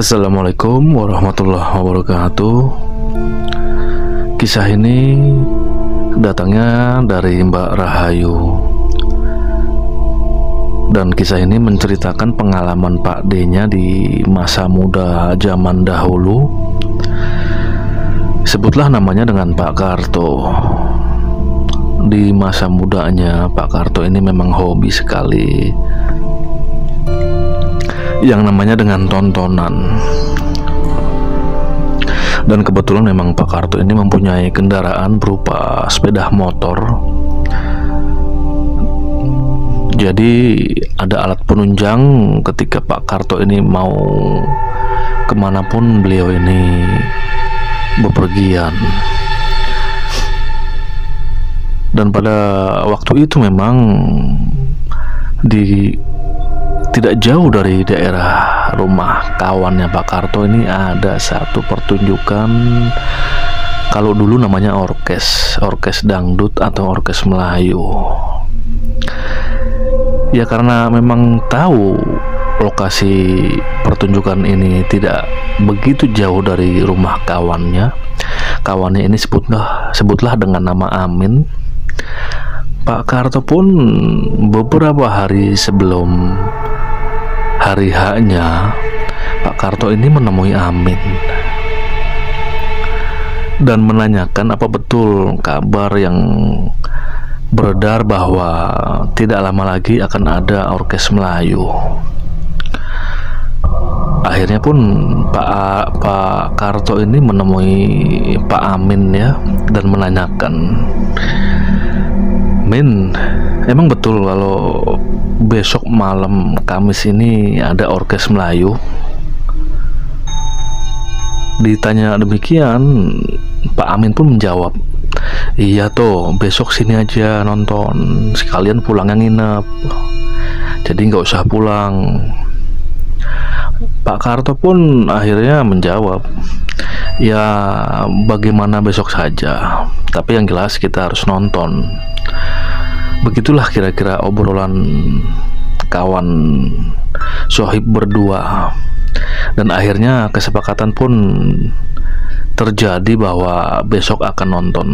Assalamualaikum warahmatullahi wabarakatuh. Kisah ini datangnya dari Mbak Rahayu. Dan kisah ini menceritakan pengalaman Pak D-nya di masa muda zaman dahulu. Sebutlah namanya dengan Pak Karto. Di masa mudanya Pak Karto ini memang hobi sekali yang namanya dengan tontonan. Dan kebetulan memang Pak Karto ini mempunyai kendaraan berupa sepeda motor. Jadi ada alat penunjang ketika Pak Karto ini mau kemanapun beliau ini bepergian. Dan pada waktu itu memang tidak jauh dari daerah rumah kawannya Pak Karto ini ada satu pertunjukan, kalau dulu namanya orkes dangdut atau orkes Melayu. Ya karena memang tahu lokasi pertunjukan ini tidak begitu jauh dari rumah kawannya ini sebutlah dengan nama Amin. Pak Karto pun beberapa hari sebelum hari H-nya Pak Karto ini menemui Amin dan menanyakan apa betul kabar yang beredar bahwa tidak lama lagi akan ada orkes Melayu. Akhirnya pun Pak Karto ini menemui Pak Amin ya, dan menanyakan, "Min, emang betul kalau besok malam Kamis ini ada orkes Melayu?" Ditanya demikian, Pak Amin pun menjawab, "Iya toh, besok sini aja nonton, sekalian pulangnya nginep, jadi nggak usah pulang." Pak Karto pun akhirnya menjawab, "Ya bagaimana besok saja, tapi yang jelas kita harus nonton." Begitulah kira-kira obrolan kawan sohib berdua. Dan akhirnya kesepakatan pun terjadi bahwa besok akan nonton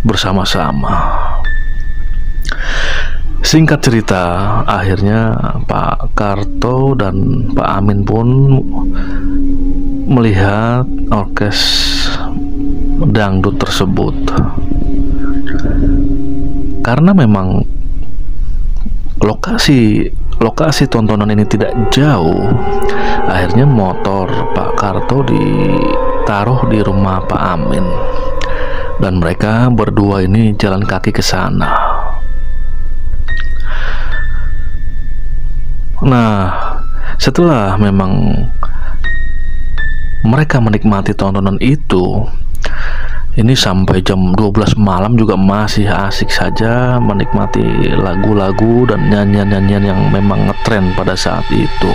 bersama-sama. Singkat cerita, akhirnya Pak Karto dan Pak Amin pun melihat orkes dangdut tersebut. Karena memang lokasi tontonan ini tidak jauh, akhirnya motor Pak Karto ditaruh di rumah Pak Amin dan mereka berdua ini jalan kaki ke sana. Nah, setelah memang mereka menikmati tontonan itu, ini sampai jam 12 malam juga masih asik saja menikmati lagu-lagu dan nyanyian-nyanyian yang memang ngetren pada saat itu.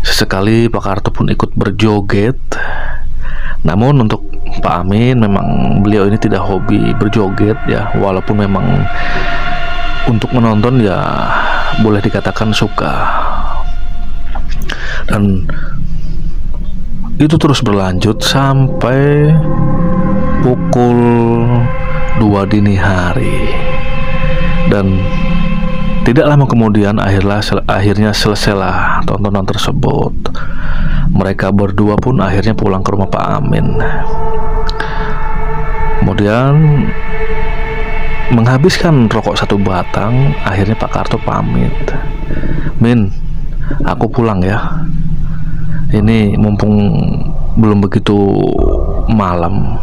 Sesekali Pak Karto pun ikut berjoget. Namun untuk Pak Amin, memang beliau ini tidak hobi berjoget ya, walaupun memang untuk menonton ya boleh dikatakan suka. Dan itu terus berlanjut sampai pukul 2 dini hari. Dan tidak lama kemudian akhirnya selesailah tontonan tersebut. Mereka berdua pun akhirnya pulang ke rumah Pak Amin. Kemudian menghabiskan rokok satu batang, akhirnya Pak Karto pamit, "Min, aku pulang ya. Ini mumpung belum begitu malam."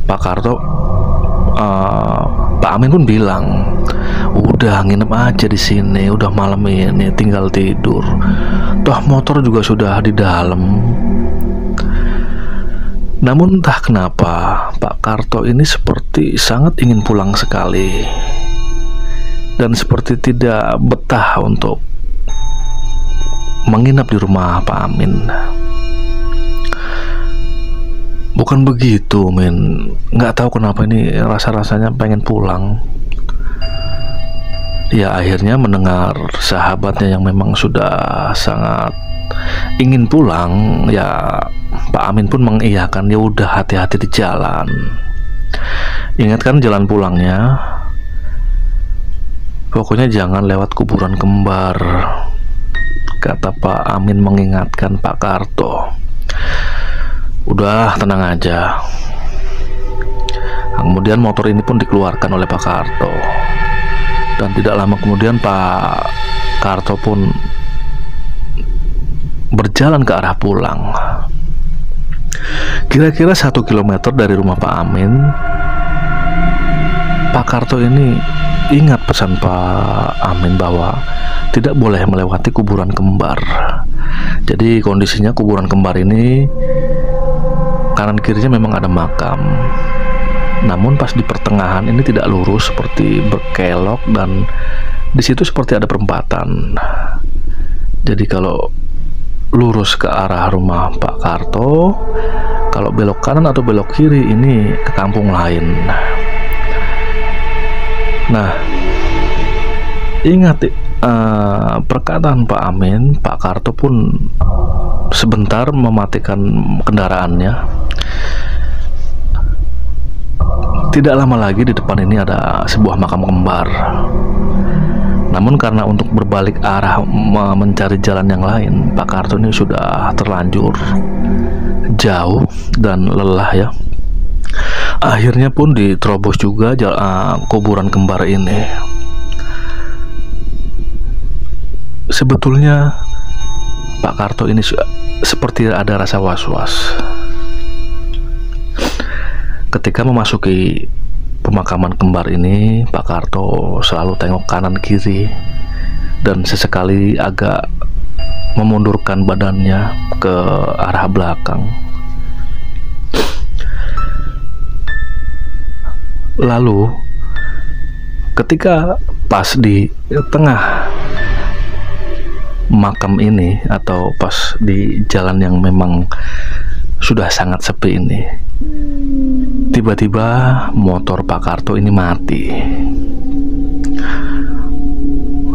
Pak Karto, Pak Amin pun bilang, "Udah nginep aja di sini, udah malam ini tinggal tidur. Toh motor juga sudah di dalam." Namun entah kenapa Pak Karto ini seperti sangat ingin pulang sekali dan seperti tidak betah untuk menginap di rumah Pak Amin. Bukan begitu, men. Nggak tahu kenapa ini rasanya pengen pulang. Ya akhirnya mendengar sahabatnya yang memang sudah sangat ingin pulang, ya Pak Amin pun mengiyakan, ya udah hati-hati di jalan. Ingatkan jalan pulangnya, pokoknya jangan lewat kuburan kembar, kata Pak Amin mengingatkan Pak Karto. Udah tenang aja. Kemudian motor ini pun dikeluarkan oleh Pak Karto. Dan tidak lama kemudian Pak Karto pun berjalan ke arah pulang. Kira-kira 1 kilometer dari rumah Pak Amin, Pak Karto ini ingat pesan Pak Amin bahwa tidak boleh melewati kuburan kembar. Jadi kondisinya kuburan kembar ini kanan kirinya memang ada makam. Namun pas di pertengahan ini tidak lurus, seperti berkelok, dan di situ seperti ada perempatan. Jadi kalau lurus ke arah rumah Pak Karto, kalau belok kanan atau belok kiri ini ke kampung lain. Nah, ingat perkataan Pak Amin, Pak Karto pun sebentar mematikan kendaraannya. Tidak lama lagi di depan ini ada sebuah makam kembar. Namun karena untuk berbalik arah mencari jalan yang lain, Pak Karto ini sudah terlanjur jauh dan lelah ya. Akhirnya pun diterobos juga kuburan kembar ini. Sebetulnya Pak Karto ini seperti ada rasa was-was. Ketika memasuki pemakaman kembar ini, Pak Karto selalu tengok kanan kiri dan sesekali agak memundurkan badannya ke arah belakang. Lalu ketika pas di tengah makam ini, atau pas di jalan yang memang sudah sangat sepi ini, tiba-tiba motor Pak Karto ini mati.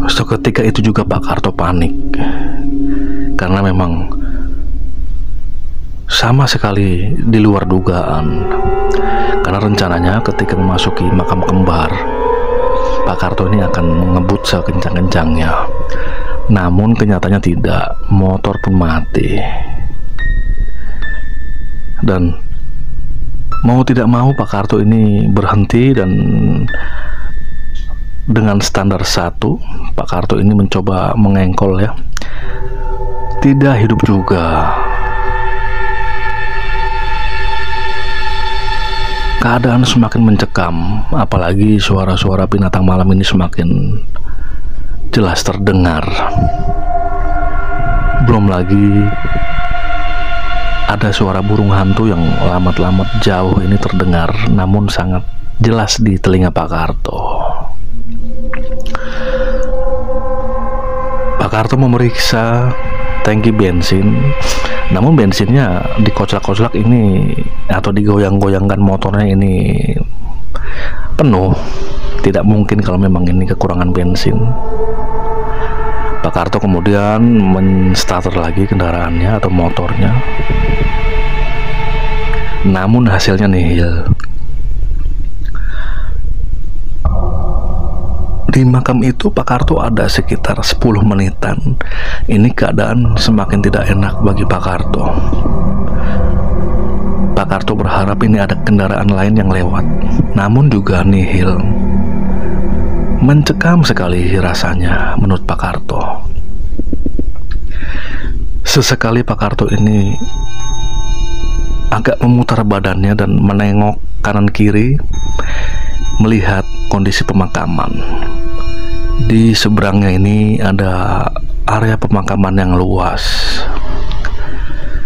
Seketika itu juga Pak Karto panik, karena memang sama sekali di luar dugaan. Karena rencananya ketika memasuki makam kembar, Pak Karto ini akan mengebut sekencang-kencangnya. Namun kenyataannya tidak, motor pun mati. Dan mau tidak mau Pak Karto ini berhenti, dan dengan standar 1 Pak Karto ini mencoba mengengkol ya. Tidak hidup juga. Keadaan semakin mencekam, apalagi suara-suara binatang malam ini semakin jelas terdengar. Belum lagi ada suara burung hantu yang lamat-lamat jauh ini terdengar, namun sangat jelas di telinga Pak Karto. Pak Karto memeriksa tangki bensin, namun bensinnya dikoclak-koclak ini atau digoyang-goyangkan motornya ini penuh. Tidak mungkin kalau memang ini kekurangan bensin. Pak Karto kemudian menstarter lagi kendaraannya atau motornya, namun hasilnya nihil. Di makam itu Pak Karto ada sekitar 10 menitan. Ini keadaan semakin tidak enak bagi Pak Karto. Pak Karto berharap ini ada kendaraan lain yang lewat, namun juga nihil. Mencekam sekali rasanya menurut Pak Karto. Sesekali Pak Karto ini agak memutar badannya dan menengok kanan kiri, melihat kondisi pemakaman. Di seberangnya ini ada area pemakaman yang luas.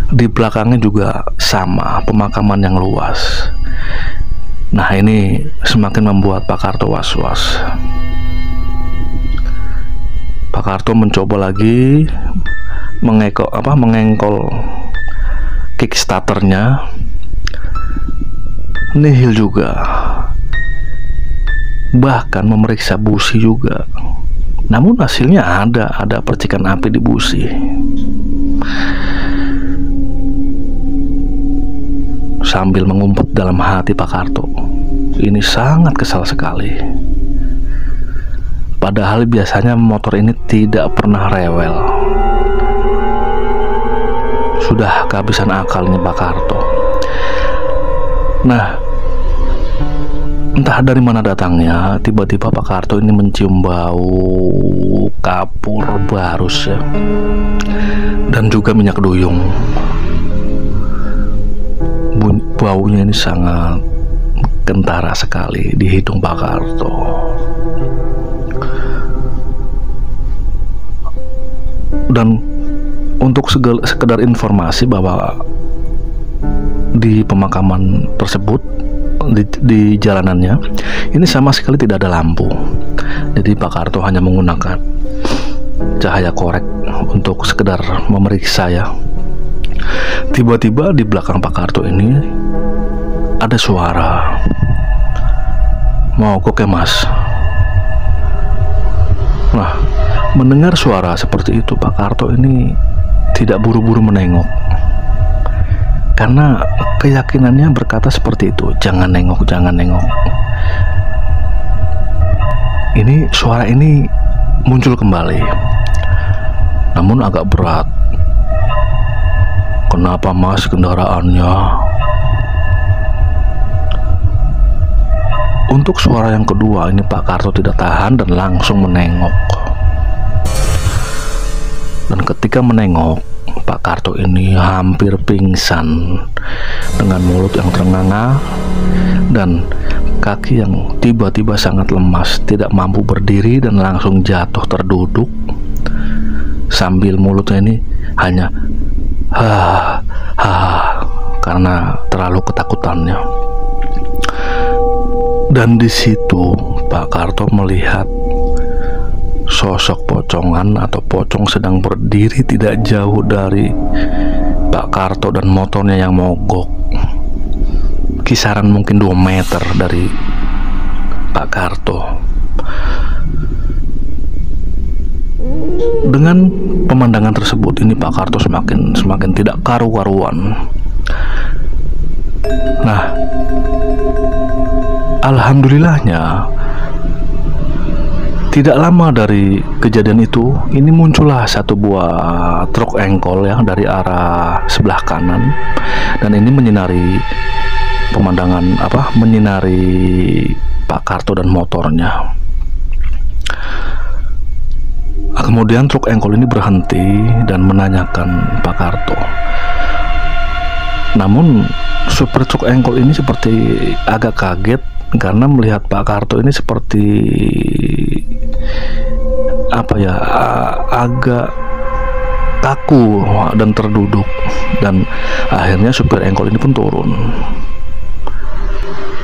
Di belakangnya juga sama, pemakaman yang luas. Nah, ini semakin membuat Pak Karto was-was. Pak Karto mencoba lagi mengengkol kickstarternya, nihil juga. Bahkan memeriksa busi juga, Namun hasilnya ada percikan api di busi. Sambil mengumpet dalam hati, Pak Karto ini sangat kesal sekali. Padahal biasanya motor ini tidak pernah rewel. Sudah kehabisan akalnya Pak Karto. Nah, entah dari mana datangnya, tiba-tiba Pak Karto ini mencium bau kapur barus ya, dan juga minyak duyung. Baunya ini sangat kentara sekali di hidung Pak Karto. Dan untuk sekedar informasi bahwa di pemakaman tersebut, di jalanannya ini sama sekali tidak ada lampu. Jadi Pak Karto hanya menggunakan cahaya korek untuk sekedar memeriksa ya. Tiba-tiba di belakang Pak Karto ini ada suara, "Mogok ya Mas?" Nah, mendengar suara seperti itu, Pak Karto ini tidak buru-buru menengok, karena keyakinannya berkata seperti itu, "Jangan nengok, jangan nengok." Ini suara ini muncul kembali, namun agak berat. "Kenapa Mas kendaraannya?" Untuk suara yang kedua ini Pak Karto tidak tahan dan langsung menengok. Dan ketika menengok, Pak Karto ini hampir pingsan dengan mulut yang ternganga dan kaki yang tiba-tiba sangat lemas, tidak mampu berdiri dan langsung jatuh terduduk sambil mulutnya ini hanya karena terlalu ketakutannya. Dan di situ Pak Karto melihat sosok pocongan atau pocong sedang berdiri tidak jauh dari Pak Karto dan motornya yang mogok, kisaran mungkin 2 meter dari Pak Karto. Dengan pemandangan tersebut ini Pak Karto semakin tidak karu-karuan. Nah, alhamdulillahnya tidak lama dari kejadian itu, ini muncullah satu buah truk engkol yang dari arah sebelah kanan, dan ini menyinari pemandangan menyinari Pak Karto dan motornya. Kemudian truk engkol ini berhenti dan menanyakan Pak Karto. Namun supir truk engkol ini seperti agak kaget karena melihat Pak Karto ini seperti agak kaku dan terduduk, dan akhirnya supir engkol ini pun turun.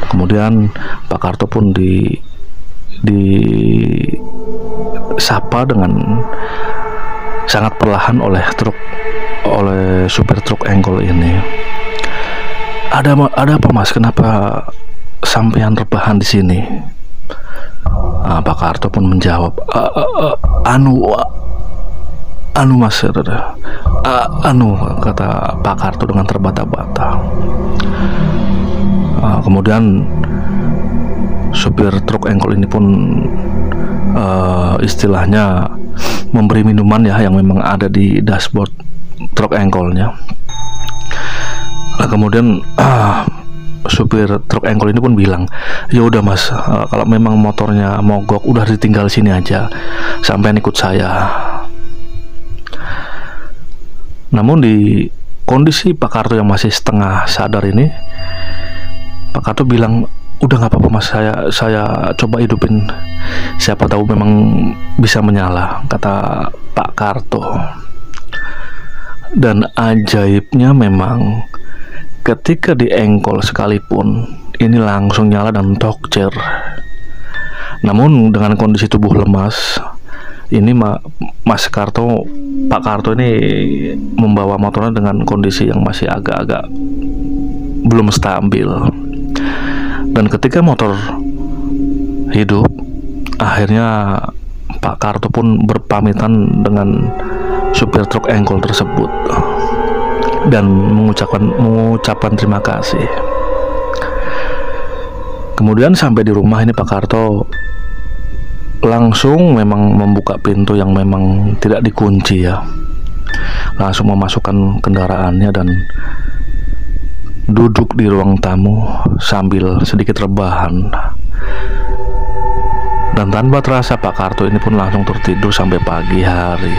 Kemudian Pak Karto pun disapa dengan sangat perlahan oleh supir truk engkol ini. Ada apa Mas? Kenapa sampean rebahan di sini?" Pak Karto pun menjawab, anu Mas, kata Pak Karto dengan terbata-bata. Kemudian supir truk engkol ini pun istilahnya memberi minuman ya, yang memang ada di dashboard truk engkolnya. Kemudian supir truk engkol ini pun bilang, "Ya udah Mas, kalau memang motornya mogok udah ditinggal sini aja, sampean ikut saya." Namun di kondisi Pak Karto yang masih setengah sadar ini, Pak Karto bilang, "Udah nggak apa-apa Mas, saya coba hidupin, siapa tahu memang bisa menyala," kata Pak Karto. Dan ajaibnya memang ketika di engkol sekalipun ini langsung nyala dan tokcer. Namun dengan kondisi tubuh lemas ini Pak Karto ini membawa motornya dengan kondisi yang masih agak-agak belum stabil. Dan ketika motor hidup, akhirnya Pak Karto pun berpamitan dengan supir truk engkol tersebut dan mengucapkan terima kasih. Kemudian sampai di rumah ini Pak Karto langsung memang membuka pintu yang memang tidak dikunci ya. Langsung memasukkan kendaraannya dan duduk di ruang tamu sambil sedikit rebahan. Dan tanpa terasa Pak Karto ini pun langsung tertidur sampai pagi hari.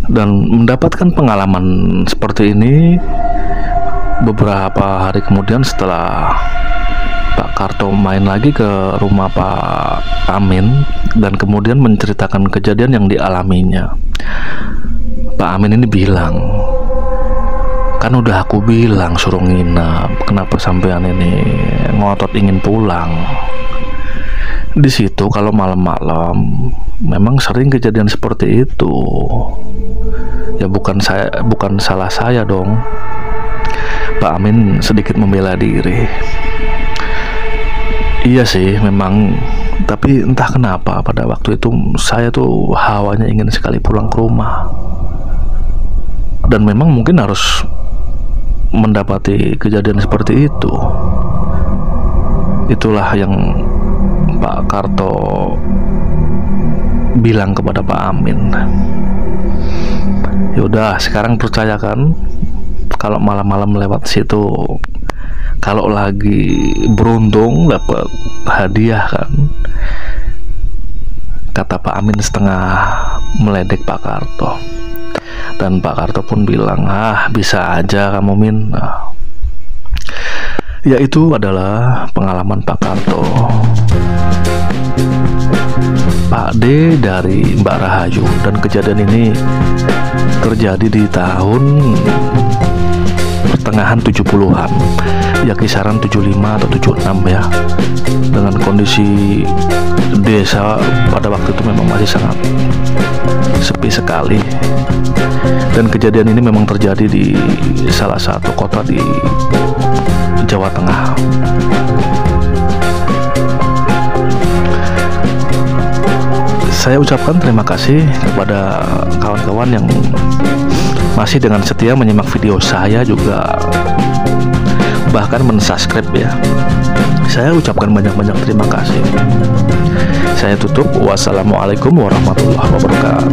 Dan mendapatkan pengalaman seperti ini beberapa hari kemudian setelah Pak Karto main lagi ke rumah Pak Amin dan kemudian menceritakan kejadian yang dialaminya. Pak Amin ini bilang, kan udah aku bilang suruh nginap, kenapa sampean ini ngotot ingin pulang? Di situ kalau malam-malam memang sering kejadian seperti itu. Ya bukan salah saya dong. Pak Amin sedikit membela diri. Iya sih memang, tapi entah kenapa pada waktu itu saya tuh hawanya ingin sekali pulang ke rumah. Dan memang mungkin harus mendapati kejadian seperti itu. Itulah yang Pak Karto bilang kepada Pak Amin. Yaudah, sekarang percayakan kalau malam-malam lewat situ, kalau lagi beruntung dapat hadiah kan, kata Pak Amin setengah meledek Pak Karto. Dan Pak Karto pun bilang, bisa aja kamu Min. Ya itu adalah pengalaman Pak Karto. Pak D dari Mbak Rahayu, dan kejadian ini terjadi di tahun pertengahan 70-an, ya kisaran 75 atau 76 ya. Dengan kondisi desa pada waktu itu memang masih sangat sepi sekali. Dan kejadian ini memang terjadi di salah satu kota di Jawa Tengah. Saya ucapkan terima kasih kepada kawan-kawan yang masih dengan setia menyimak video saya, juga bahkan mensubscribe ya. Saya ucapkan banyak-banyak terima kasih. Saya tutup. Wassalamualaikum warahmatullahi wabarakatuh.